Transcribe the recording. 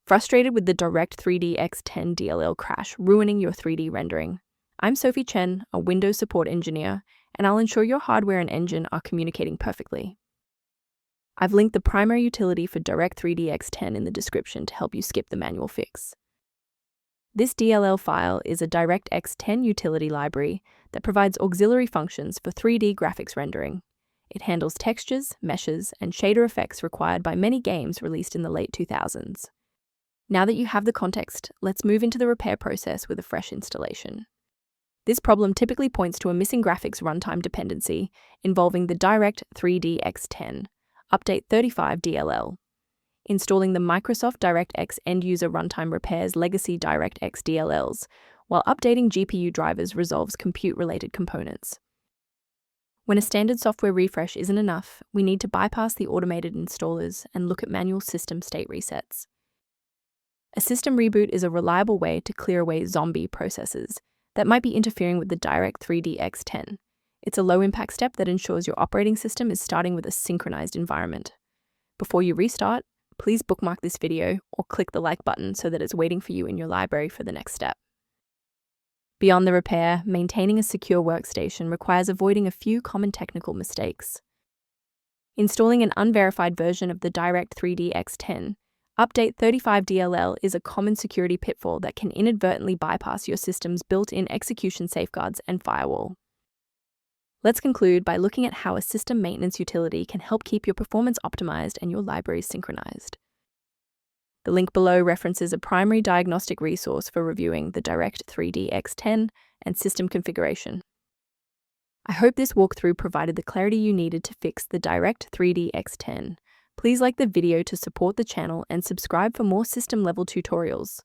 Frustrated with the DirectX 10 DLL crash ruining your 3D rendering? I'm Sophie Chen, a Windows support engineer, and I'll ensure your hardware and engine are communicating perfectly. I've linked the primary utility for DirectX 10 in the description to help you skip the manual fix. This DLL file is a DirectX 10 utility library that provides auxiliary functions for 3D graphics rendering. It handles textures, meshes, and shader effects required by many games released in the late 2000s. Now that you have the context, let's move into the repair process with a fresh installation. This problem typically points to a missing graphics runtime dependency involving the DirectX 10, Update 35 DLL. Installing the Microsoft DirectX End-User Runtime repairs legacy DirectX DLLs, while updating GPU drivers resolves compute-related components. When a standard software refresh isn't enough, we need to bypass the automated installers and look at manual system state resets. A system reboot is a reliable way to clear away zombie processes that might be interfering with the DirectX 10. It's a low-impact step that ensures your operating system is starting with a synchronized environment. Before you restart, please bookmark this video or click the like button so that it's waiting for you in your library for the next step. Beyond the repair, maintaining a secure workstation requires avoiding a few common technical mistakes. Installing an unverified version of the DirectX 10, Update 35 DLL is a common security pitfall that can inadvertently bypass your system's built-in execution safeguards and firewall. Let's conclude by looking at how a system maintenance utility can help keep your performance optimized and your libraries synchronized. The link below references a primary diagnostic resource for reviewing the DirectX 10 and system configuration. I hope this walkthrough provided the clarity you needed to fix the DirectX 10. Please like the video to support the channel and subscribe for more system-level tutorials.